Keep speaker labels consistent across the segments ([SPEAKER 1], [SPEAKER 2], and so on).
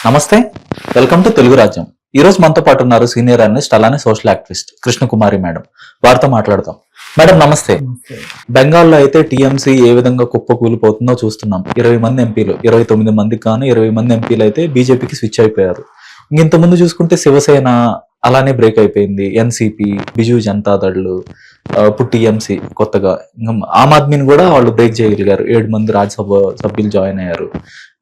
[SPEAKER 1] నమస్తే, welcome to Telugu రాజ్యం. ఈ రోజు మనతో పాటు ఉన్నారు సీనియర్ అనలిస్ట్ అలానే సోషల్ యాక్టివిస్ట్ కృష్ణకుమారి మేడం. వారితో మాట్లాడదాం. మేడం నమస్తే. బెంగాల్లో అయితే టీఎంసీ ఏ విధంగా కుప్పకూలిపోతుందో చూస్తున్నాం. 20 మంది ఎంపీలు, 29 మందికి గాను 20 మంది ఎంపీలు అయితే బీజేపీకి స్విచ్ అయిపోయారు. ఇంతకుముందు చూసుకుంటే శివసేన అలానే బ్రేక్ అయిపోయింది, ఎన్సీపీ, బిజు జనతాదళ్, ఇప్పుడు టీఎంసీ కొత్తగా ఇంకా ఆమ్ ఆద్మీని కూడా వాళ్ళు బ్రేక్ చేయగలిగారు. 7 మంది రాజ్యసభ సభ్యులు జాయిన్ అయ్యారు.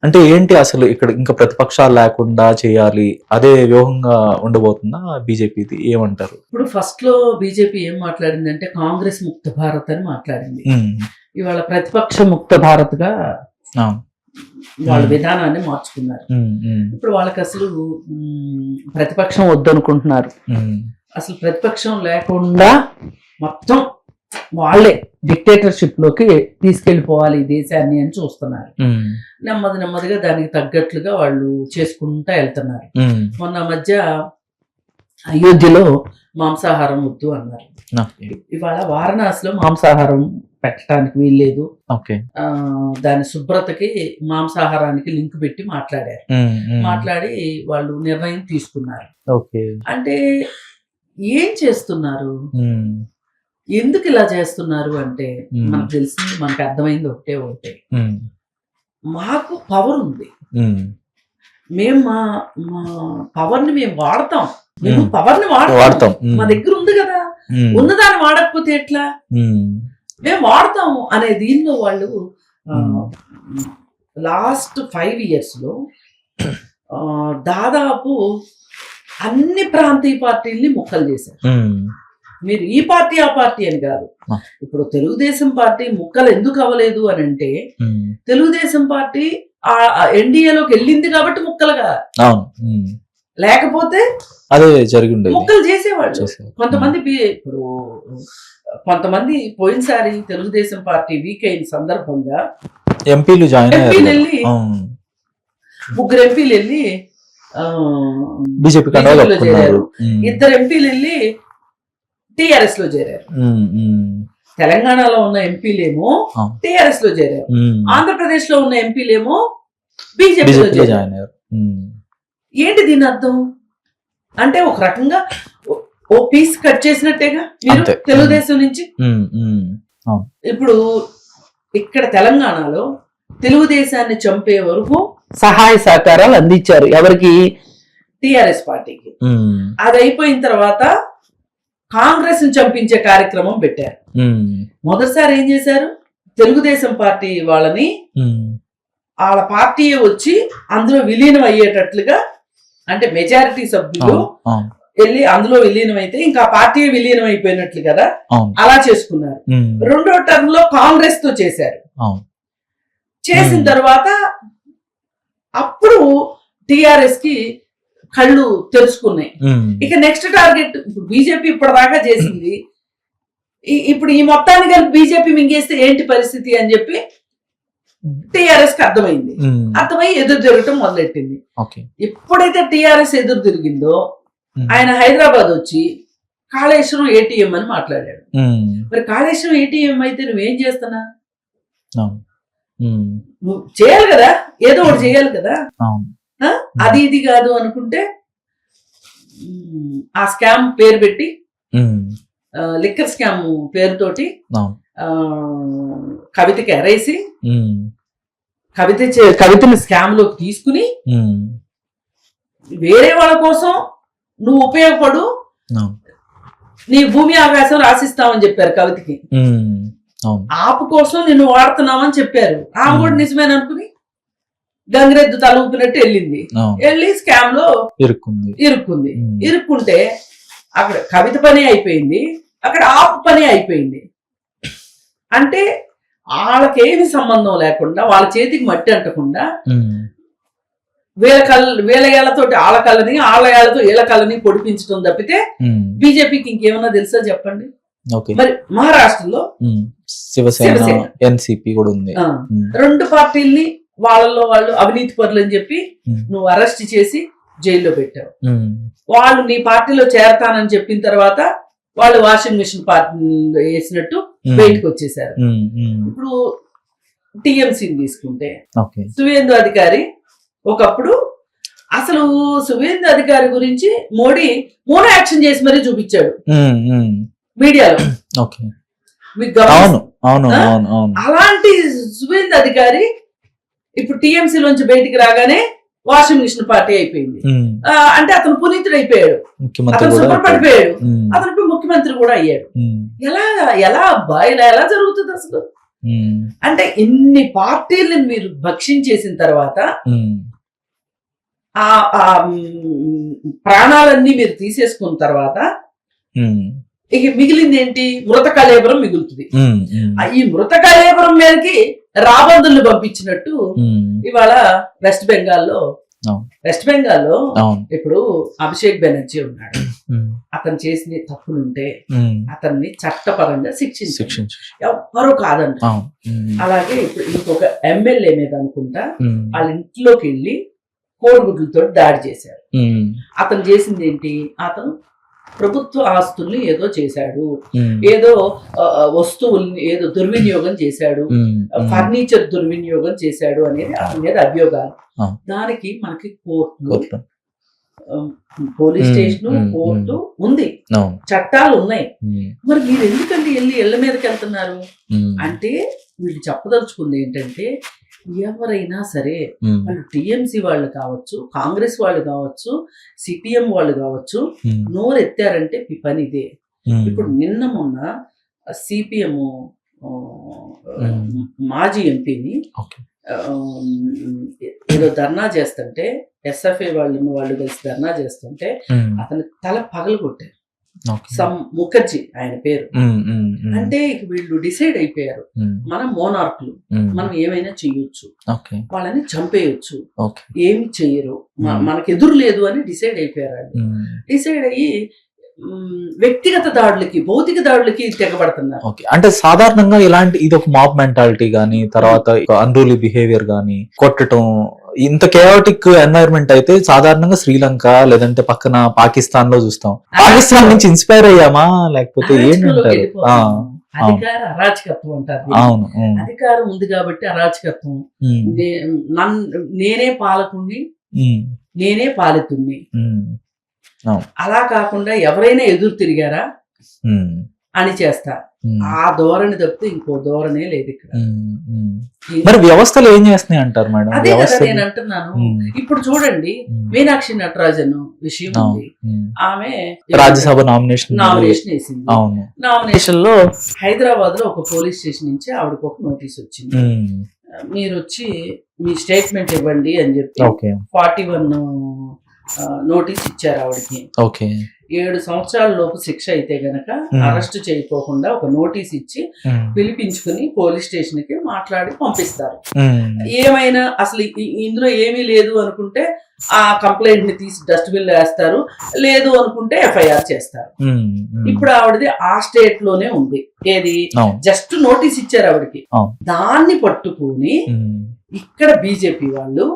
[SPEAKER 1] అంటే ఏంటి అసలు ఇక్కడ ఇంకా ప్రతిపక్షాలు లేకుండా చేయాలి, అదే వ్యూహంగా ఉండబోతుందా బీజేపీది? ఏమంటారు?
[SPEAKER 2] ఇప్పుడు ఫస్ట్ లో బీజేపీ ఏం మాట్లాడిందంటే కాంగ్రెస్ ముక్త భారత్ అని మాట్లాడింది. ఇవాళ ప్రతిపక్ష ముక్త భారత్ గా వాళ్ళ విధానాన్ని మార్చుకున్నారు. ఇప్పుడు వాళ్ళకి అసలు ప్రతిపక్షం వద్దనుకుంటున్నారు. అసలు ప్రతిపక్షం లేకుండా మొత్తం వాళ్ళే డిక్టేటర్షిప్ లోకి తీసుకెళ్లిపోవాలి ఈ దేశాన్ని అని చూస్తున్నారు. నెమ్మదిగా దానికి తగ్గట్లుగా వాళ్ళు చేసుకుంటా వెళ్తున్నారు. మొన్న మధ్య అయోధ్యలో మాంసాహారం వద్దు అన్నారు. ఇవాళ వారణాసిలో మాంసాహారం పెట్టడానికి వీల్లేదు, దాని శుభ్రతకి మాంసాహారానికి లింక్ పెట్టి మాట్లాడి వాళ్ళు నిర్ణయం తీసుకున్నారు. అంటే ఏం చేస్తున్నారు, ఎందుకు ఇలా చేస్తున్నారు అంటే మనకు తెలిసింది, మనకు అర్థమైంది ఒకటే, మాకు పవర్ ఉంది, మేము మా పవర్ ని మేము వాడతాం, మేము పవర్ ని వాడతాం, మా దగ్గర ఉంది కదా, ఉన్నదాన్ని వాడకపోతే ఎట్లా, మేము వాడతాము అనే దీనిలో వాళ్ళు లాస్ట్ 5 years లో దాదాపు అన్ని ప్రాంతీయ పార్టీల్ని ముక్కలు చేశారు. మీరు ఈ పార్టీ ఆ పార్టీ అని కాదు. ఇప్పుడు తెలుగుదేశం పార్టీ ముక్కలు ఎందుకు అవ్వలేదు అని అంటే, తెలుగుదేశం పార్టీ ఎన్డీఏలోకి వెళ్ళింది కాబట్టి ముక్కలుగా, లేకపోతే
[SPEAKER 1] అదే జరిగి
[SPEAKER 2] ముక్కలు చేసేవాళ్ళు. కొంతమంది పోయినసారి తెలుగుదేశం పార్టీ వీక్ అయిన సందర్భంగా
[SPEAKER 1] ఎంపీలు
[SPEAKER 2] వెళ్ళి 3 ఎంపీలు వెళ్ళి
[SPEAKER 1] బీజేపీ
[SPEAKER 2] చేరారు, 2 ఎంపీలు వెళ్ళి టిఆర్ఎస్ లో చేరారు. తెలంగాణలో ఉన్న ఎంపీలేమో టిఆర్ఎస్ లో చేరారు, ఆంధ్రప్రదేశ్ లో ఉన్న ఎంపీలేమో బీజేపీలో చేరారు. ఏంటి దీని అర్థం అంటే, ఒక రకంగా ఓ పీస్ కట్ చేసినట్టేగా మీరు తెలుగుదేశం నుంచి. ఇప్పుడు ఇక్కడ తెలంగాణలో తెలుగుదేశాన్ని చంపే వరకు సహాయ సహకారాలు అందించారు. ఎవరికి? టిఆర్ఎస్ పార్టీకి. అది అయిపోయిన తర్వాత కాంగ్రెస్ ని చంపించే కార్యక్రమం పెట్టారు. మొదటిసారి ఏం చేశారు, తెలుగుదేశం పార్టీ వాళ్ళని వాళ్ళ పార్టీ వచ్చి అందులో విలీనం అయ్యేటట్లుగా, అంటే మెజారిటీ సభ్యులు వెళ్ళి అందులో విలీనం అయితే ఇంకా పార్టీ విలీనం అయిపోయినట్లు కదా, అలా చేసుకున్నారు. 2వ టర్మ్ లో కాంగ్రెస్ తో చేశారు. చేసిన తర్వాత అప్పుడు టిఆర్ఎస్ కి కళ్ళు తెరుచుకున్నాయి. ఇక నెక్స్ట్ టార్గెట్ బీజేపీ ఇప్పటిదాకా చేసింది, ఇప్పుడు ఈ మొత్తాన్ని కలిపి బీజేపీ మింగేస్తే ఏంటి పరిస్థితి అని చెప్పి టిఆర్ఎస్ కి అర్థమై ఎదురు తిరగటం మొదలెట్టింది. ఎప్పుడైతే టిఆర్ఎస్ ఎదురు తిరిగిందో ఆయన హైదరాబాద్ వచ్చి కాళేశ్వరం ఏటీఎం అని మాట్లాడాడు. మరి కాళేశ్వరం ఏటీఎం అయితే నువ్వేం చేస్తున్నా, నువ్వు చేయాలి కదా, ఏదో ఒకటి చేయాలి కదా. అది ఇది కాదు అనుకుంటే ఆ స్కామ్ పేరు పెట్టి, లిక్కర్ స్కామ్ పేరుతోటి కవితకి ఎరేసి కవితని స్కామ్ లోకి తీసుకుని వేరే వాళ్ళ కోసం నువ్వు ఉపయోగపడు, నీ భూమి ఆకాశం రాసిస్తామని చెప్పారు కవితకి. ఆపు కోసం నిన్ను వాడుతున్నామని చెప్పారు. ఆమె కూడా నిజమేననుకుని గంగిరెద్దు తల ఊపినట్టు వెళ్ళి స్కామ్ లో ఇరుక్కుంటే అక్కడ కవిత పని అయిపోయింది, అక్కడ ఆపు పని అయిపోయింది. అంటే వాళ్ళకేమి సంబంధం లేకుండా, వాళ్ళ చేతికి మట్టి అంటకుండా వీళ్ళ ఏళ్లతోటి వాళ్ళ కళ్ళని, వాళ్ళ ఏళ్లతో వీళ్ళ కళ్ళని పొడిపించడం తప్పితే బీజేపీకి ఇంకేమన్నా తెలుసా చెప్పండి? మరి మహారాష్ట్రలో
[SPEAKER 1] శివసేన, ఎన్సీపీ కూడా ఉంది.
[SPEAKER 2] 2 పార్టీల్ని వాళ్ళలో వాళ్ళు అవినీతి పరులు అని చెప్పి నువ్వు అరెస్ట్ చేసి జైల్లో పెట్టావు. వాళ్ళు నీ పార్టీలో చేరతానని చెప్పిన తర్వాత వాళ్ళు వాషింగ్ మిషన్ వేసినట్టు బయటకు వచ్చేసారు. ఇప్పుడు టిఎంసీని తీసుకుంటే సువేందు అధికారి ఒకప్పుడు అసలు సువేంద్ర అధికారి గురించి మోడీ మోనో యాక్షన్ చేసి మరీ చూపించాడు మీడియాలో.
[SPEAKER 1] ఓకే.
[SPEAKER 2] మీకు గమనిస్తే
[SPEAKER 1] అవును అవును
[SPEAKER 2] ఆ?
[SPEAKER 1] అవును అవును.
[SPEAKER 2] అలాంటి సువేంద్ర అధికారి ఇప్పుడు టీఎంసీ లోంచి బయటికి రాగానే వాషింగ్ మిషన్ పార్టీ అయిపోయింది. అంటే అతను పునీతుడు అయిపోయాడు,
[SPEAKER 1] ముఖ్యమంత్రి
[SPEAKER 2] అతను
[SPEAKER 1] కూడా
[SPEAKER 2] శుభ్రపడిపోయాడు,
[SPEAKER 1] ఉమ్,
[SPEAKER 2] అతను ఇప్పుడు ముఖ్యమంత్రి కూడా అయ్యాడు.
[SPEAKER 1] ఉమ్,
[SPEAKER 2] ఎలా ఎలా అబ్బా ఇలా ఎలా జరుగుతుంది అసలు?
[SPEAKER 1] ఉమ్,
[SPEAKER 2] అంటే ఇన్ని పార్టీలను మీరు భక్షించేసిన తర్వాత
[SPEAKER 1] ఉమ్,
[SPEAKER 2] ఆ ఆ, ప్రాణాలన్నీ మీరు తీసేసుకున్న తర్వాత
[SPEAKER 1] ఉమ్,
[SPEAKER 2] ఇక మిగిలింది ఏంటి? మృత కళేబరం మిగులుతుంది.
[SPEAKER 1] ఉమ్, ఉమ్,
[SPEAKER 2] ఈ మృత కళేబరం మీదకి రాబందుల్ని పంపించినట్టు
[SPEAKER 1] ఉమ్,
[SPEAKER 2] ఇవాళ వెస్ట్ బెంగాల్లో
[SPEAKER 1] అవును.
[SPEAKER 2] వెస్ట్ బెంగాల్లో
[SPEAKER 1] అవును.
[SPEAKER 2] ఇప్పుడు అభిషేక్ బెనర్జీ ఉన్నాడు.
[SPEAKER 1] ఉమ్,
[SPEAKER 2] అతను చేసిన తప్పులుంటే
[SPEAKER 1] ఉమ్,
[SPEAKER 2] అతన్ని చట్టపరంగా శిక్షించారు,
[SPEAKER 1] శిక్షించు.
[SPEAKER 2] ఎవ్వరూ కాదంట.
[SPEAKER 1] అవును. ఉమ్,
[SPEAKER 2] అలాగే ఇప్పుడు ఇంకొక ఎమ్మెల్యే మీద అనుకుంటా
[SPEAKER 1] ఉమ్,
[SPEAKER 2] వాళ్ళ ఇంట్లోకి వెళ్ళి కోడిగుడ్లతో దాడి చేశారు.
[SPEAKER 1] ఉమ్,
[SPEAKER 2] అతను చేసింది ఏంటి? అతను ప్రభుత్వ ఆస్తుల్ని ఏదో చేశాడు,
[SPEAKER 1] ఉమ్,
[SPEAKER 2] ఏదో వస్తువుల్ని ఏదో దుర్వినియోగం చేశాడు,
[SPEAKER 1] ఉమ్, ఉమ్,
[SPEAKER 2] ఫర్నిచర్ దుర్వినియోగం చేశాడు అనేది అతని మీద అభియోగాలు.
[SPEAKER 1] ఆ.
[SPEAKER 2] దానికి మనకి కోర్టు,
[SPEAKER 1] కోర్టులో.
[SPEAKER 2] పోలీస్
[SPEAKER 1] ఉమ్,
[SPEAKER 2] స్టేషన్,
[SPEAKER 1] ఉమ్,
[SPEAKER 2] కోర్టు ఉంది,
[SPEAKER 1] అవును.
[SPEAKER 2] చట్టాలు ఉన్నాయి.
[SPEAKER 1] ఉమ్,
[SPEAKER 2] మరి మీరు ఎందుకండి వెళ్ళి ఇళ్ల మీదకి వెళ్తున్నారు?
[SPEAKER 1] ఉమ్,
[SPEAKER 2] అంటే వీళ్ళు చెప్పదలుచుకుంది ఏంటంటే, ఎవరైనా సరే
[SPEAKER 1] ఉమ్,
[SPEAKER 2] వాళ్ళు టీఎంసీ వాళ్ళు కావచ్చు, కాంగ్రెస్ వాళ్ళు కావచ్చు, సిపిఎం వాళ్ళు కావచ్చు,
[SPEAKER 1] ఉమ్,
[SPEAKER 2] నోరెత్తారంటే మీ పని ఇదే.
[SPEAKER 1] ఉమ్,
[SPEAKER 2] ఇప్పుడు నిన్న మొన్న సిపిఎం మాజీ ఎంపీని
[SPEAKER 1] ఓకే.
[SPEAKER 2] ఏదో ధర్నా చేస్తుంటే, ఎస్ఎఫ్ఐ వాళ్ళు కలిసి ధర్నా చేస్తుంటే
[SPEAKER 1] ఉమ్,
[SPEAKER 2] అతని తల పగలు కొట్టారు.
[SPEAKER 1] ఓకే.
[SPEAKER 2] ముఖర్జీ ఆయన పేరు.
[SPEAKER 1] ఉమ్, ఉమ్, ఉమ్,
[SPEAKER 2] అంటే ఇక వీళ్ళు డిసైడ్ అయిపోయారు,
[SPEAKER 1] ఉమ్,
[SPEAKER 2] మనం మోనార్కులు,
[SPEAKER 1] ఉమ్,
[SPEAKER 2] మనం ఏమైనా చెయ్యొచ్చు,
[SPEAKER 1] ఓకే.
[SPEAKER 2] వాళ్ళని చంపేయొచ్చు,
[SPEAKER 1] ఓకే.
[SPEAKER 2] ఏమి చెయ్యరు,
[SPEAKER 1] Hmm.
[SPEAKER 2] మనకు ఎదురు లేదు అని డిసైడ్ అయిపోయారు. వాళ్ళు
[SPEAKER 1] ఉమ్,
[SPEAKER 2] డిసైడ్ అయ్యి వ్యక్తిగత దాడులకి, భౌతిక దాడులకి తెగబడుతున్నారు.
[SPEAKER 1] ఓకే. అంటే సాధారణంగా ఇలాంటి ఇది ఒక మాబ్ మెంటాలిటీ గానీ, తర్వాత అన్రూలీ బిహేవియర్ గానీ, కొట్టడం, ఇంత కేయాటిక్ ఎన్వైరన్మెంట్ అయితే సాధారణంగా శ్రీలంక లేదంటే పక్కన పాకిస్తాన్ లో చూస్తాం. పాకిస్తాన్ నుంచి ఇన్స్పైర్ అయ్యామా లేకపోతే
[SPEAKER 2] అరాచకంలోకి
[SPEAKER 1] ఏంటంటారు?
[SPEAKER 2] వెళ్ళిపోతున్నాం. అధికార అరాచకత్వం అంటారు దీన్ని.
[SPEAKER 1] అవును. ఉమ్,
[SPEAKER 2] అధికారం ఉంది కాబట్టి అరాచకత్వం.
[SPEAKER 1] ఉమ్,
[SPEAKER 2] నేనే పాలకుణ్ణి,
[SPEAKER 1] ఉమ్,
[SPEAKER 2] నేనే పాలితుణ్ణి,
[SPEAKER 1] ఉమ్, అవును.
[SPEAKER 2] అలా కాకుండా ఎవరైనా ఎదురు తిరిగారా
[SPEAKER 1] ఉమ్,
[SPEAKER 2] అని చేస్తా.
[SPEAKER 1] ఉమ్,
[SPEAKER 2] ఆ ధోరణి తప్పితే ఇంకో ధోరణే లేదు ఇక్కడ.
[SPEAKER 1] ఉమ్, ఉమ్. మరి వ్యవస్థలు ఏం చేస్తున్నాయి అంటారు మేడం?
[SPEAKER 2] అదే కదా
[SPEAKER 1] వ్యవస్థలు
[SPEAKER 2] నేను అంటున్నాను.
[SPEAKER 1] ఉమ్,
[SPEAKER 2] ఇప్పుడు చూడండి,
[SPEAKER 1] ఉమ్,
[SPEAKER 2] మీనాక్షి నటరాజన్ విషయం ఉంది.
[SPEAKER 1] ఉమ్.
[SPEAKER 2] ఆమె
[SPEAKER 1] రాజ్యసభ నామినేషన్.
[SPEAKER 2] నామినేషన్ వేసింది.
[SPEAKER 1] అవును.
[SPEAKER 2] నామినేషన్ లో హైదరాబాద్ లో ఒక పోలీస్ స్టేషన్ నుంచి ఆవిడకి ఒక నోటీస్ వచ్చింది.
[SPEAKER 1] ఉమ్,
[SPEAKER 2] మీరు వచ్చి మీ స్టేట్మెంట్ ఇవ్వండి అని చెప్పి
[SPEAKER 1] ఓకే.
[SPEAKER 2] 41 నోటీస్ ఇచ్చారు ఆవిడకి.
[SPEAKER 1] ఓకే.
[SPEAKER 2] 7 సంవత్సరాల లోపు శిక్ష అయితే గనక
[SPEAKER 1] Hmm.
[SPEAKER 2] అరెస్ట్ చేయకోకుండా ఒక నోటీస్ ఇచ్చి
[SPEAKER 1] ఉమ్,
[SPEAKER 2] పిలిపించుకుని పోలీస్ స్టేషన్ కి మాట్లాడి పంపిస్తారు.
[SPEAKER 1] ఉమ్,
[SPEAKER 2] ఏమైనా అసలు ఇందులో ఏమీ లేదు అనుకుంటే ఆ కంప్లైంట్ ని తీసి డస్ట్బిన్ లో వేస్తారు, లేదు అనుకుంటే ఎఫ్ఐఆర్ చేస్తారు.
[SPEAKER 1] ఉమ్, ఉమ్.
[SPEAKER 2] ఇప్పుడు ఆవిడది ఆ స్టేట్ లోనే ఉంది. ఏది?
[SPEAKER 1] అవును.
[SPEAKER 2] జస్ట్ నోటీస్ ఇచ్చారు ఆవిడకి.
[SPEAKER 1] అవును.
[SPEAKER 2] దాన్ని పట్టుకుని
[SPEAKER 1] ఉమ్,
[SPEAKER 2] ఇక్కడ బీజేపీ వాళ్ళు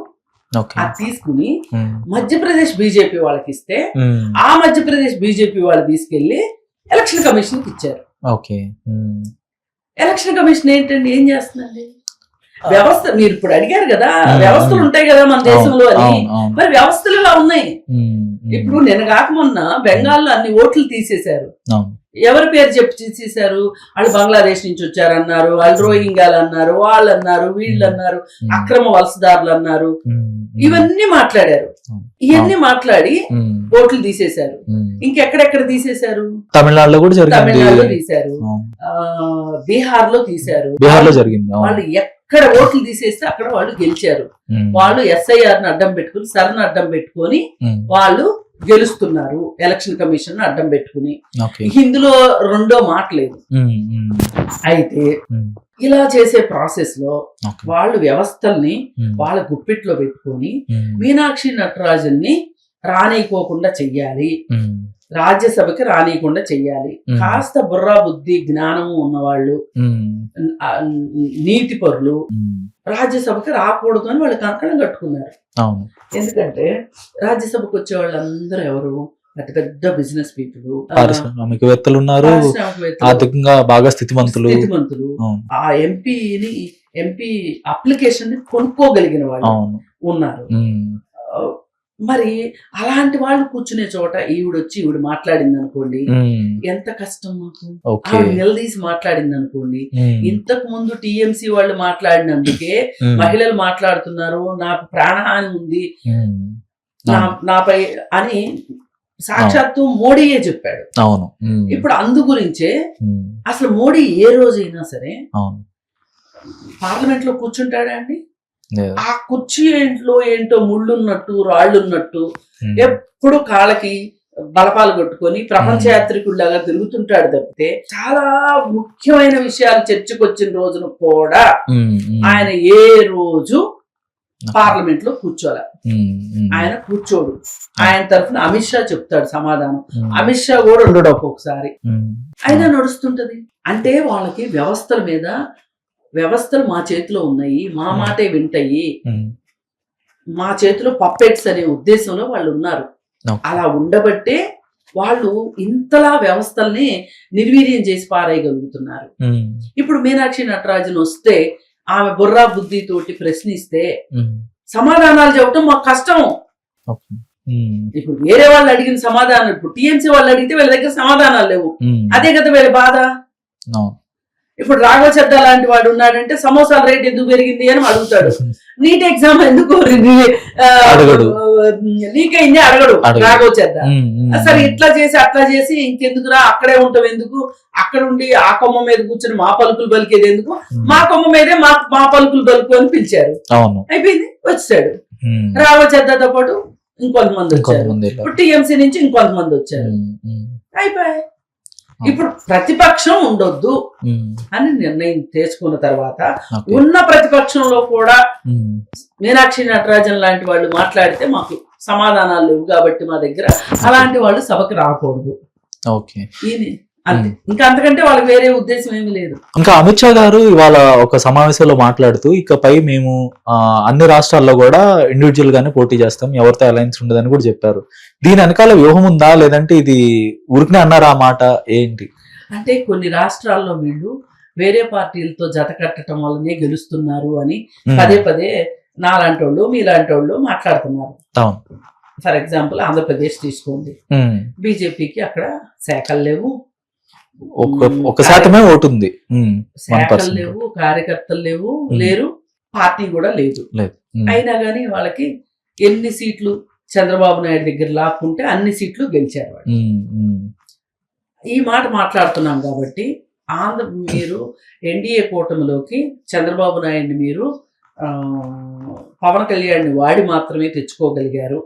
[SPEAKER 1] ఓకే.
[SPEAKER 2] అది తీసుకుని
[SPEAKER 1] ఉమ్,
[SPEAKER 2] మధ్యప్రదేశ్ బీజేపీ వాళ్ళకి ఇస్తే,
[SPEAKER 1] ఉమ్,
[SPEAKER 2] ఆ మధ్యప్రదేశ్ బీజేపీ వాళ్ళు తీసుకెళ్లి ఎలక్షన్ కమిషన్ కి ఇచ్చారు.
[SPEAKER 1] ఓకే. ఉమ్,
[SPEAKER 2] ఎలక్షన్ కమిషన్ ఏంటండి, ఏం చేస్తుందండి? వ్యవస్థ, మీరు ఇప్పుడు అడిగారు కదా,
[SPEAKER 1] Hmm.
[SPEAKER 2] వ్యవస్థలు ఉంటాయి కదా మన దేశంలో అని.
[SPEAKER 1] అవును, అవును.
[SPEAKER 2] మరి వ్యవస్థలు ఇలా ఉన్నాయి.
[SPEAKER 1] ఉమ్, ఉమ్,
[SPEAKER 2] ఇప్పుడు నేను కాక మొన్న బెంగాల్లో అన్ని ఓట్లు తీసేశారు.
[SPEAKER 1] అవును.
[SPEAKER 2] ఎవరి పేరు చెప్పి తీసేశారు? వాళ్ళు బంగ్లాదేశ్ నుంచి వచ్చారన్నారు, వాళ్ళు రోహింగ్యాలు అన్నారు, వాళ్ళు అన్నారు, వీళ్ళు అన్నారు,
[SPEAKER 1] ఉమ్,
[SPEAKER 2] అక్రమ వలసదారులు అన్నారు,
[SPEAKER 1] ఉమ్, ఉమ్,
[SPEAKER 2] ఇవన్నీ మాట్లాడారు.
[SPEAKER 1] అవును.
[SPEAKER 2] ఇవన్నీ మాట్లాడి
[SPEAKER 1] ఉమ్,
[SPEAKER 2] ఓట్లు తీసేశారు.
[SPEAKER 1] ఉమ్.
[SPEAKER 2] ఇంకెక్కడెక్కడ తీసేశారు?
[SPEAKER 1] తమిళనాడులో కూడా జరిగింది.
[SPEAKER 2] తమిళనాడులో తీశారు,
[SPEAKER 1] అవును.
[SPEAKER 2] బీహార్ లో తీశారు.
[SPEAKER 1] బీహార్ లో జరిగింది. అవును.
[SPEAKER 2] వాళ్ళు ఎక్కడ ఓట్లు తీసేస్తే అక్కడ వాళ్ళు గెలిచారు.
[SPEAKER 1] ఉమ్,
[SPEAKER 2] వాళ్ళు ఎస్ఐఆర్ ని అడ్డం పెట్టుకుని, సర్ని అడ్డం పెట్టుకొని
[SPEAKER 1] ఉమ్,
[SPEAKER 2] వాళ్ళు గెలుస్తున్నారు. ఎలక్షన్ కమిషన్ అడ్డం పెట్టుకుని.
[SPEAKER 1] ఓకే.
[SPEAKER 2] ఇందులో రెండో మాట లేదు.
[SPEAKER 1] ఉమ్, ఉమ్,
[SPEAKER 2] అయితే
[SPEAKER 1] ఉమ్,
[SPEAKER 2] ఇలా చేసే ప్రాసెస్ లో
[SPEAKER 1] ఓకే.
[SPEAKER 2] వాళ్ళు వ్యవస్థల్ని
[SPEAKER 1] ఉమ్,
[SPEAKER 2] వాళ్ళ గుప్పిట్లో పెట్టుకొని
[SPEAKER 1] ఉమ్,
[SPEAKER 2] మీనాక్షి నటరాజన్ ని రానియకోకుండా చెయ్యాలి,
[SPEAKER 1] ఉమ్,
[SPEAKER 2] రాజ్యసభకి రానియకుండా చెయ్యాలి.
[SPEAKER 1] Hmm.
[SPEAKER 2] కాస్త బుర్రా బుద్ధి జ్ఞానము ఉన్నవాళ్ళు,
[SPEAKER 1] ఉమ్,
[SPEAKER 2] నీతి పరులు
[SPEAKER 1] ఉమ్,
[SPEAKER 2] రాజ్యసభకి రాకూడదు అని వాళ్ళు కంకణం కట్టుకున్నారు.
[SPEAKER 1] అవును.
[SPEAKER 2] ఎందుకంటే రాజ్యసభకు వచ్చే వాళ్ళందరూ ఎవరు? పెద్ద పెద్ద బిజినెస్ పీపుల్,
[SPEAKER 1] పారిశ్రామికవేత్తలు ఉన్నారు,
[SPEAKER 2] పారిశ్రామికవేత్తలు,
[SPEAKER 1] ఆర్థికంగా బాగా స్థితిమంతులు.
[SPEAKER 2] స్థితిమంతులు.
[SPEAKER 1] అవును.
[SPEAKER 2] ఆ ఎంపీ అప్లికేషన్ ని కొనుక్కోగలిగిన వాళ్ళు
[SPEAKER 1] అవును.
[SPEAKER 2] ఉన్నారు.
[SPEAKER 1] ఉమ్,
[SPEAKER 2] మరి అలాంటి వాళ్ళు కూర్చునే చోట ఈవిడ మాట్లాడింది అనుకోండి, ఎంత కష్టం మాకు. ఆవిడ నిలదీసి మాట్లాడింది అనుకోండి, ఇంతకు ముందు టీఎంసీ వాళ్ళు మాట్లాడినందుకే మహిళలు మాట్లాడుతున్నారు, నాకు ప్రాణహాని ఉంది నాపై అని సాక్షాత్తు మోడీయే చెప్పాడు.
[SPEAKER 1] అవును.
[SPEAKER 2] ఇప్పుడు అందు గురించే అసలు మోడీ ఏ రోజైనా సరే పార్లమెంట్ లో కూర్చుంటాడా అండి? ఆ కుర్చీ ఏంటో ముళ్ళున్నట్టు రాళ్ళున్నట్టు ఎప్పుడు కాళ్ళకి బలపాలు కొట్టుకొని ప్రపంచ యాత్రికుల్లాగా తిరుగుతుంటాడు తప్పితే చాలా ముఖ్యమైన విషయాలు చర్చకు వచ్చిన రోజున కూడా ఆయన ఏ రోజు పార్లమెంట్ లో కూర్చోలే. ఆయన కూర్చోడు. ఆయన తరఫున అమిత్ షా చెప్తాడు సమాధానం. అమిత్ షా కూడా ఉండడు ఒక్కొక్కసారి. అయినా నడుస్తుంటది. అంటే వాళ్ళకి వ్యవస్థలు మా చేతిలో ఉన్నాయి, మా మాటే వింటాయి, మా చేతిలో పప్పెట్స్ అనే ఉద్దేశంలో వాళ్ళు ఉన్నారు. అలా ఉండబట్టే వాళ్ళు ఇంతలా వ్యవస్థల్ని నిర్వీర్యం చేసి పారేయగలుగుతున్నారు. ఇప్పుడు మీనాక్షి నటరాజన్ వస్తే ఆమె బుర్రా బుద్ధి తోటి ప్రశ్నిస్తే సమాధానాలు చెప్పడం మాకు కష్టం. ఇప్పుడు వేరే వాళ్ళు అడిగిన సమాధానం, ఇప్పుడు టీఎంసీ వాళ్ళు అడిగితే వీళ్ళ దగ్గర సమాధానాలు లేవు. అదే కదా వీళ్ళ బాధ. ఇప్పుడు రాఘవ చద్దా లాంటి వాడు ఉన్నాడంటే సమోసాల రేట్ ఎందుకు పెరిగింది అని అడుగుతాడు. నీట్ ఎగ్జామ్ ఎందుకు లీక్ అయింది అడగడు రాఘవ చద్దా. సరే ఇట్లా చేసి అట్లా చేసి ఇంకెందుకురా అక్కడే ఉంటాం ఎందుకు, అక్కడ ఉండి ఆ కొమ్మ మీద కూర్చొని మా పలుకులు పలికేది ఎందుకు, మా కొమ్మ మీదే మా పలుకులు పలుకు అని పిలిచారు. అయిపోయింది, వచ్చాడు. రాఘవ చద్దాతో పాటు ఇంకొంతమంది వచ్చారు. ఇప్పుడు టీఎంసీ నుంచి ఇంకొంతమంది వచ్చారు. అయిపోయాయి. ఇప్పుడు ప్రతిపక్షం ఉండొద్దు అని నిర్ణయం తీసుకున్న తర్వాత ఉన్న ప్రతిపక్షంలో కూడా మీనాక్షి నటరాజన్ లాంటి వాళ్ళు మాట్లాడితే మాకు సమాధానాలు లేవు కాబట్టి మా దగ్గర అలాంటి వాళ్ళు సభకు రాకూడదు. అంతే, ఇంకా అంతకంటే వాళ్ళకి వేరే ఉద్దేశం ఏమీ లేదు.
[SPEAKER 1] ఇంకా అమిత్ షా గారు ఇవాళ ఒక సమావేశంలో మాట్లాడుతూ ఇకపై మేము అన్ని రాష్ట్రాల్లో కూడా ఇండివిజువల్ గానే పోటీ చేస్తాం, ఎవరితో అలయన్స్ ఉండదని కూడా చెప్పారు. దీని వెనకాల వ్యూహం ఉందా, లేదంటే ఇది ఊరికనే అన్నారా ఆ మాట ఏంటి?
[SPEAKER 2] అంటే కొన్ని రాష్ట్రాల్లో వీళ్ళు వేరే పార్టీలతో జత కట్టడం వల్లనే గెలుస్తున్నారు అని పదే పదే నాలాంటి వాళ్ళు మీలాంటి వాళ్ళు మాట్లాడుతున్నారు. ఫర్ ఎగ్జాంపుల్ ఆంధ్రప్రదేశ్ తీసుకోండి, బీజేపీకి అక్కడ శాఖలు లేవు,
[SPEAKER 1] ఒక శాతమే ఓటు ఉంది,
[SPEAKER 2] శాఖలు లేవు, కార్యకర్తలు లేరు, పార్టీ కూడా లేదు. అయినా గానీ వాళ్ళకి ఎన్ని సీట్లు చంద్రబాబు నాయుడు దగ్గర లాక్కుంటే అన్ని సీట్లు గెలిచారు వాళ్ళు. ఈ మాట మాట్లాడుతున్నాం కాబట్టి మీరు ఎన్డీఏ కూటమిలోకి చంద్రబాబు నాయుడిని మీరు పవన్ కళ్యాణ్ వాడి మాత్రమే తెచ్చుకోగలిగారు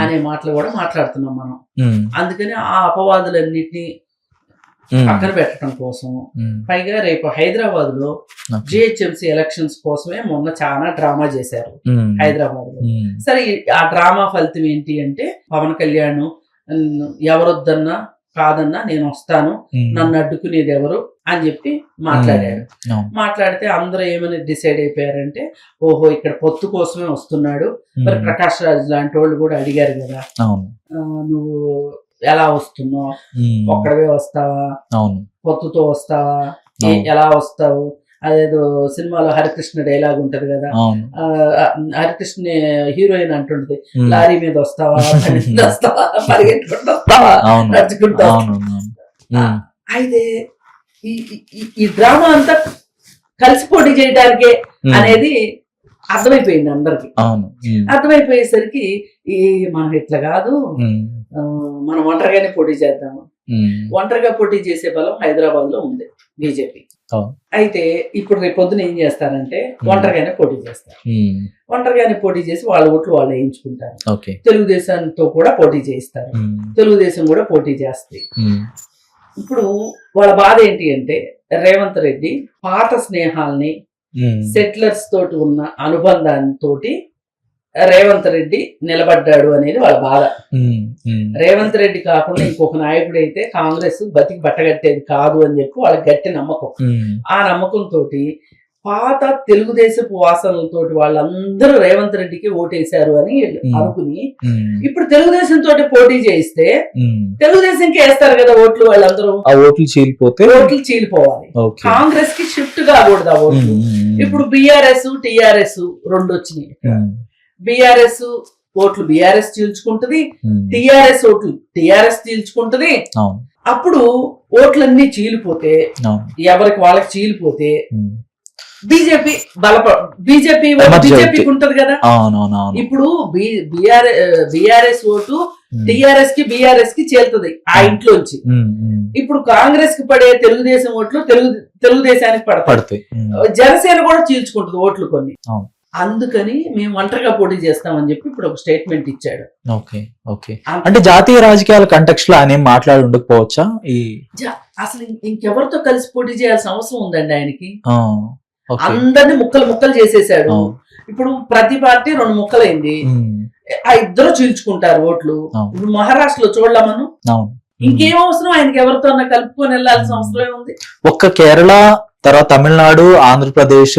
[SPEAKER 2] అనే మాటలు కూడా మాట్లాడుతున్నాం మనం. అందుకని ఆ అపవాదులన్నిటినీ పక్కన పెట్టడం కోసం, పైగా రేపు హైదరాబాద్ లో జిహెచ్ఎంసీ ఎలక్షన్స్ కోసమే మొన్న చాలా డ్రామా చేశారు హైదరాబాద్ లో. సరే ఆ డ్రామా ఫలితం ఏంటి అంటే పవన్ కళ్యాణ్ ఎవరొద్దన్నా కాదన్నా నేను వస్తాను, నన్ను అడ్డుకునేది ఎవరు అని చెప్పి మాట్లాడాడు. మాట్లాడితే అందరూ ఏమని డిసైడ్ అయిపోయారంటే, ఓహో ఇక్కడ పొత్తు కోసమే వస్తున్నాడు. మరి ప్రకాష్ రాజ్ లాంటి వాళ్ళు కూడా అడిగారు కదా, నువ్వు ఎలా వస్తున్నావు, ఒక్కడవే వస్తావా, పొత్తుతో వస్తావా, ఎలా వస్తావు? అదేదో సినిమాలో హరికృష్ణ డైలాగ్ ఉంటది కదా, హరికృష్ణ హీరోయిన్ అంటుంటది, లారీ మీద వస్తావా, పరిగెట్టుకుంటూ వస్తావా, నడుచుకుంటా. అయితే ఈ డ్రామా అంతా కలిసి పోటీ చేయడానికే అనేది అర్థమైపోయింది అందరికి. అర్థమైపోయేసరికి మనం ఇట్లా కాదు, మనం ఒంటరిగానే పోటీ చేద్దాము. ఒంటరిగా పోటీ చేసే బలం హైదరాబాద్ లో ఉంది బీజేపీ. అయితే ఇప్పుడు రేపు పొద్దున ఏం చేస్తారంటే ఒంటరిగానే పోటీ చేస్తారు. ఒంటరిగానే పోటీ చేసి వాళ్ళ ఓట్లు వాళ్ళు వేయించుకుంటారు. తెలుగుదేశంతో కూడా పోటీ చేయిస్తారు, తెలుగుదేశం కూడా పోటీ చేస్తాయి. ఇప్పుడు వాళ్ళ బాధ ఏంటి అంటే రేవంత్ రెడ్డి పాత స్నేహాల్ని, సెటిలర్స్ తోటి ఉన్న అనుబంధాంతో రేవంత్ రెడ్డి నిలబడ్డాడు అనేది వాళ్ళ బాధ. రేవంత్ రెడ్డి కాకుండా ఇంకొక నాయకుడు అయితే కాంగ్రెస్ బతికి బట్టగట్టేది కాదు అని చెప్పి వాళ్ళకి గట్టి నమ్మకం. ఆ నమ్మకంతో పాత తెలుగుదేశపు వాసనలతోటి వాళ్ళందరూ రేవంత్ రెడ్డికి ఓటేశారు అని అనుకుని ఇప్పుడు తెలుగుదేశం తోటి పోటీ చేయిస్తే తెలుగుదేశంకి వేస్తారు కదా ఓట్లు. వాళ్ళందరూ ఓట్లు చీలిపోవాలి, కాంగ్రెస్ కి షిఫ్ట్ కాకూడదు ఆ ఓట్లు. ఇప్పుడు బీఆర్ఎస్ టిఆర్ఎస్ రెండు వచ్చినాయి. బీఆర్ఎస్ ఓట్లు బీఆర్ఎస్ చీల్చుకుంటది,
[SPEAKER 1] ఉమ్,
[SPEAKER 2] టిఆర్ఎస్ ఓట్లు టిఆర్ఎస్ చీల్చుకుంటది.
[SPEAKER 1] అవును
[SPEAKER 2] అప్పుడు ఓట్లన్నీ చీలిపోతే,
[SPEAKER 1] అవును
[SPEAKER 2] ఎవరికి వాళ్ళకి చీలిపోతే
[SPEAKER 1] ఉమ్,
[SPEAKER 2] బీజేపీ బీజేపీ
[SPEAKER 1] Emerge
[SPEAKER 2] బీజేపీకి ఉంటది కదా.
[SPEAKER 1] అవునవునవును
[SPEAKER 2] ఇప్పుడు బీఆర్ఎస్ ఓటు టిఆర్ఎస్ కి బీఆర్ఎస్ కి చేరుతుంది ఆ ఇంట్లోంచి. ఇప్పుడు కాంగ్రెస్ కి పడే తెలుగుదేశం ఓట్లు తెలుగుదేశానికి పడతాయి.
[SPEAKER 1] పడతాయి.
[SPEAKER 2] జనసేన కూడా చీల్చుకుంటుంది ఓట్లు కొన్ని.
[SPEAKER 1] అవును.
[SPEAKER 2] అందుకని మేము ఒంటరిగా పోటీ చేస్తామని చెప్పి ఇప్పుడు ఒక స్టేట్మెంట్ ఇచ్చాడు.
[SPEAKER 1] ఓకే ఓకే అంటే జాతీయ రాజకీయాల కంటెక్స్ట్ లో ఆయన ఏం మాట్లాడి ఉండకపోవచ్చా? ఈ
[SPEAKER 2] అసలు ఇంకెవరితో కలిసి పోటీ చేయాల్సిన అవసరం ఉందండి ఆయనకి?
[SPEAKER 1] ఆ, ఓకే.
[SPEAKER 2] అందరినీ ముక్కలు ముక్కలు చేసేసాడు.
[SPEAKER 1] అవును.
[SPEAKER 2] ఇప్పుడు ప్రతి పార్టీ 2 ముక్కలైంది.
[SPEAKER 1] ఉమ్,
[SPEAKER 2] ఆ ఇద్దరు చీల్చుకుంటారు ఓట్లు.
[SPEAKER 1] అవును.
[SPEAKER 2] ఇప్పుడు మహారాష్ట్రలో చూడలా మనం.
[SPEAKER 1] అవును.
[SPEAKER 2] ఇంకేం అవసరం ఆయనకి? ఎవరితో కలుపుకొని వెళ్ళాల్సిన అవసరం ఉంది?
[SPEAKER 1] ఒక్క కేరళ, తర్వాత తమిళనాడు, ఆంధ్రప్రదేశ్,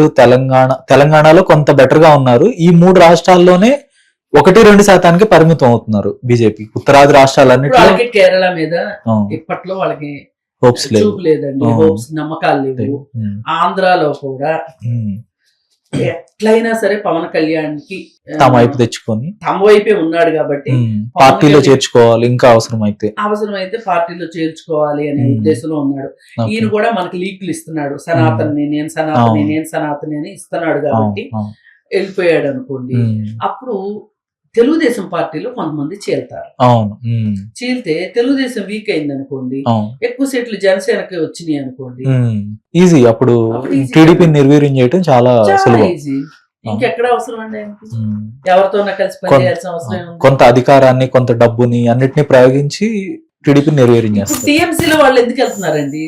[SPEAKER 1] తెలంగాణలో కొంత బెటర్ గా ఉన్నారు. ఈ 3 రాష్ట్రాల్లోనే 1-2% పరిమితం అవుతున్నారు బీజేపీ. ఉత్తరాది
[SPEAKER 2] ఇప్పుడు
[SPEAKER 1] రాష్ట్రాలన్నిటిలో
[SPEAKER 2] వాళ్ళకి కేరళ మీద ఇప్పట్లో వాళ్ళకి
[SPEAKER 1] హోప్స్ లేవు.
[SPEAKER 2] చూపు లేదండి,
[SPEAKER 1] ఆ.
[SPEAKER 2] హోప్స్ నమ్మకాలు లేవు.
[SPEAKER 1] ఉమ్,
[SPEAKER 2] ఆంధ్రాలో కూడా
[SPEAKER 1] ఉమ్,
[SPEAKER 2] ఎట్లయినా సరే పవన్ కళ్యాణ్ కి
[SPEAKER 1] తమ వైపు తెచ్చుకొని
[SPEAKER 2] తమ వైపే ఉన్నాడు కాబట్టి
[SPEAKER 1] పార్టీలో చేర్చుకోవాలి ఇంకా అవసరమైతే.
[SPEAKER 2] అవసరమైతే పార్టీలో చేర్చుకోవాలి అనే
[SPEAKER 1] ఉమ్.
[SPEAKER 2] ఉద్దేశంలో ఉన్నాడు.
[SPEAKER 1] ఓకే.
[SPEAKER 2] ఈయన కూడా మనకి లీక్లు ఇస్తున్నాడు. సనాతని నేను సనాతని
[SPEAKER 1] అవును.
[SPEAKER 2] నేను సనాతని అని ఇస్తున్నాడు కాబట్టి
[SPEAKER 1] అవును,
[SPEAKER 2] వెళ్ళిపోయాడు అనుకోండి.
[SPEAKER 1] ఉమ్,
[SPEAKER 2] అప్పుడు తెలుగుదేశం పార్టీలో కొంతమంది చేరుతారు.
[SPEAKER 1] అవును, ఉమ్,
[SPEAKER 2] చీలితే తెలుగుదేశం వీక్ అయింది అనుకోండి,
[SPEAKER 1] అవును,
[SPEAKER 2] ఎక్కువ సీట్లు జనసేనకి వచ్చినాయి అనుకోండి,
[SPEAKER 1] ఈజీ. అప్పుడు
[SPEAKER 2] అప్పుడు easy.
[SPEAKER 1] టీడీపీ నిర్వీర్యం చేయడం చాలా
[SPEAKER 2] చాలా
[SPEAKER 1] సులభం.
[SPEAKER 2] ఈజీ. ఇంకెక్కడ అవసరం అండి ఆయనకి?
[SPEAKER 1] ఉమ్.
[SPEAKER 2] ఎవరితోనా కలిసి పనిచేయాల్సిన అవసరం ఉంది?
[SPEAKER 1] కొంత అధికారాన్ని, కొంత డబ్బుని అన్నిటిని ప్రయోగించి టీడీపీ నిర్వీర్యం
[SPEAKER 2] ఇప్పుడు
[SPEAKER 1] చేస్తారు.
[SPEAKER 2] టీఎంసీలో వాళ్ళు ఎందుకు వెళ్తున్నారండి?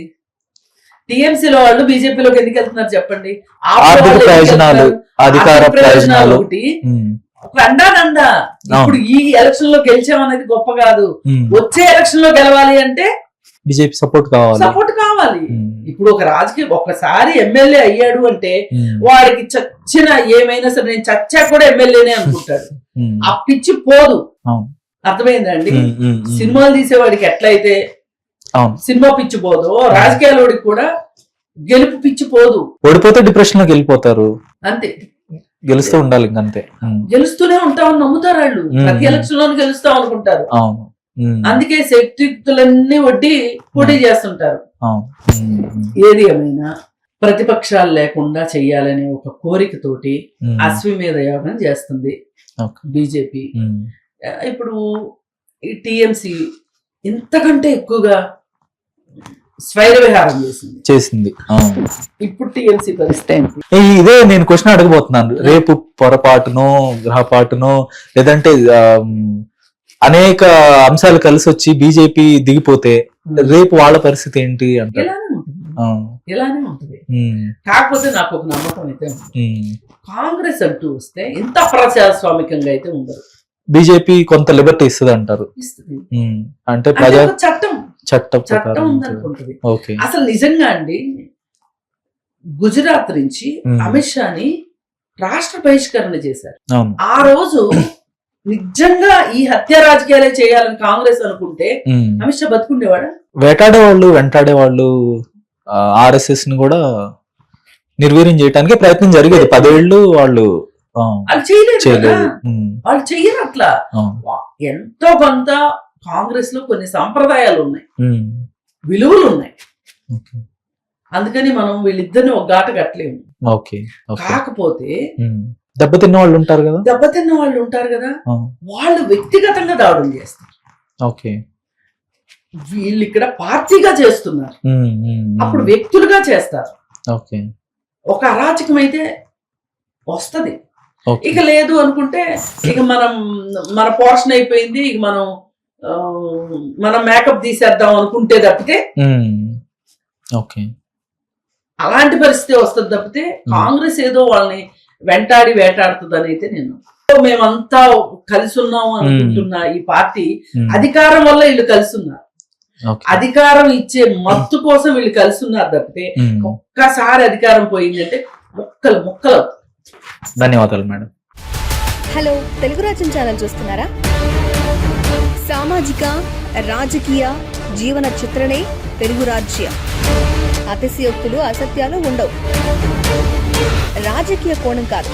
[SPEAKER 2] టీఎంసీలో వాళ్ళు బీజేపీలోకి ఎందుకు వెళ్తున్నారు చెప్పండి?
[SPEAKER 1] ఆర్థిక
[SPEAKER 2] వాళ్ళు ఎందుకు
[SPEAKER 1] ప్రయోజనాలు,
[SPEAKER 2] వెళ్తున్నారు?
[SPEAKER 1] అధికార
[SPEAKER 2] ఆర్థిక
[SPEAKER 1] ప్రయోజనాలు.
[SPEAKER 2] ఒకటి,
[SPEAKER 1] ఉమ్,
[SPEAKER 2] ఒక అండానండా. ఇప్పుడు ఈ ఎలక్షన్ లో గెలిచామనేది గొప్ప కాదు.
[SPEAKER 1] ఉమ్.
[SPEAKER 2] వచ్చే ఎలక్షన్ లో గెలవాలి అంటే
[SPEAKER 1] బీజేపీ సపోర్ట్ కావాలి.
[SPEAKER 2] సపోర్ట్ కావాలి.
[SPEAKER 1] ఉమ్,
[SPEAKER 2] ఇప్పుడు ఒక రాజకీయ ఒక్కసారి ఎమ్మెల్యే అయ్యాడు అంటే
[SPEAKER 1] ఉమ్,
[SPEAKER 2] వాడికి చచ్చిన ఏమైనా సరే నేను చచ్చా కూడా ఎమ్మెల్యేనే అనుకుంటాడు.
[SPEAKER 1] ఉమ్,
[SPEAKER 2] ఆ పిచ్చి పోదు.
[SPEAKER 1] అవును.
[SPEAKER 2] అర్థమైందండి?
[SPEAKER 1] ఉమ్, ఉమ్, ఉమ్.
[SPEAKER 2] సినిమాలు తీసేవాడికి ఎట్లయితే
[SPEAKER 1] అవును.
[SPEAKER 2] సినిమా పిచ్చి పోదు, రాజకీయాల వాడికి కూడా గెలుపు పిచ్చి పోదు.
[SPEAKER 1] ఓడిపోతే డిప్రెషన్ లోకి వెళ్ళిపోతారు.
[SPEAKER 2] అంతే,
[SPEAKER 1] గెలుస్తూ ఉండాలి ఇంకంతే. ఉమ్,
[SPEAKER 2] గెలుస్తూనే ఉంటామని నమ్ముతారు వాళ్ళు. ప్రతి ఎలక్షన్ లోనే గెలుస్తాం అనుకుంటారు.
[SPEAKER 1] అవును. ఉమ్,
[SPEAKER 2] అందుకే శక్తియుక్తులన్నీ వడ్డీ పోటీ చేస్తుంటారు.
[SPEAKER 1] అవును. ఉమ్, ఉమ్,
[SPEAKER 2] ఏది ఏమైనా ప్రతిపక్షాలు లేకుండా చెయ్యాలనే ఒక కోరికతోటి
[SPEAKER 1] ఉమ్,
[SPEAKER 2] అశ్వమేధ యాగం చేస్తుంది
[SPEAKER 1] ఓకే.
[SPEAKER 2] బీజేపీ.
[SPEAKER 1] ఉమ్,
[SPEAKER 2] ఇప్పుడు ఈ టీఎంసీ ఇంతకంటే ఎక్కువగా స్వైర విహారం
[SPEAKER 1] చేసింది. అవును.
[SPEAKER 2] ఇప్పుడు టీఎంసీ పరిస్థితి ఏంటి?
[SPEAKER 1] ఇదే నేను క్వశ్చన్ అడగబోతున్నాను. రేపు పొరపాటునో గ్రహపాటునో లేదంటే అనేక అంశాలు కలిసి వచ్చి బీజేపీ దిగిపోతే రేపు వాళ్ళ పరిస్థితి ఏంటి అంటారు?
[SPEAKER 2] ఇలానే ఉంటుంది, ఇలానే ఉంటుంది. కాకపోతే నాకు ఒక నమ్మకం అయితే ఉంది. కాంగ్రెస్ అంటూ వస్తే ఇంత ప్రజాస్వామికంగా అయితే ఉండదు.
[SPEAKER 1] బీజేపీ కొంత లిబర్టీ ఇస్తుంది అంటారు.
[SPEAKER 2] ఇస్తుంది
[SPEAKER 1] అంటే ప్రజా
[SPEAKER 2] ఒక చట్టం
[SPEAKER 1] చట్టం
[SPEAKER 2] ఉందనుకుంటుంది.
[SPEAKER 1] ఓకే.
[SPEAKER 2] అసలు నిజంగా అండి, గుజరాత్ నుంచి అమిత్ షాని రాష్ట్ర బహిష్కరణ చేశారు.
[SPEAKER 1] అవును.
[SPEAKER 2] ఆ రోజు నిజంగా ఈ హత్య రాజకీయాలే చేయాలని కాంగ్రెస్ అనుకుంటే అమిత్ షా బతుకుండేవాడా?
[SPEAKER 1] వెంటాడే వాళ్ళు ఆర్ఎస్ఎస్ ని కూడా నిర్వీర్యం చేయడానికి ప్రయత్నం జరిగేది. 10 ఏళ్ళు వాళ్ళు
[SPEAKER 2] చేయలేదు. వాళ్ళు చెయ్యరు అట్లా. ఎంతో కొంత కాంగ్రెస్ లో కొన్ని సంప్రదాయాలు ఉన్నాయి, విలువలు ఉన్నాయి. అందుకని మనం వీళ్ళిద్దరిని ఒక ఘాట కట్టలేము. కాకపోతే
[SPEAKER 1] దెబ్బతిన్న వాళ్ళు ఉంటారు కదా,
[SPEAKER 2] వాళ్ళు వ్యక్తిగతంగా దాడులు చేస్తారు. వీళ్ళు ఇక్కడ పార్టీగా చేస్తున్నారు, అప్పుడు వ్యక్తులుగా చేస్తారు. ఒక అరాచకం అయితే వస్తది. ఇక లేదు అనుకుంటే ఇక మన పోర్షన్ అయిపోయింది, ఇక మనం మేకప్ తీసేద్దాం అనుకుంటే తప్పితే అలాంటి పరిస్థితి వస్తుంది తప్పితే కాంగ్రెస్ ఏదో వాళ్ళని వెంటాడి వేటాడుతుందని అయితే మేమంతా కలిసి ఉన్నాము అనుకుంటున్నా. ఈ పార్టీ అధికారం వల్ల వీళ్ళు కలిసి ఉన్నారు, అధికారం ఇచ్చే మత్తు కోసం వీళ్ళు కలిసి ఉన్నారు తప్పితే ఒక్కసారి అధికారం పోయిందంటే ముక్కలు.
[SPEAKER 1] ధన్యవాదాలు మేడం.
[SPEAKER 3] హలో, తెలుగు రాజ్యం ఛానల్ చూస్తున్నారా? సామాజిక రాజకీయ జీవన చిత్రణే తెలుగు రాజ్యం. అతిశయోక్తులు అసత్యాలు ఉండవు. రాజకీయ కోణం కాదు,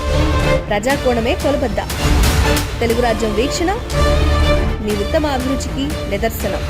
[SPEAKER 3] ప్రజా కోణమే కొలబద్ద. తెలుగు రాజ్యం వీక్షణ మీ ఉత్తమ అభిరుచికి నిదర్శనం.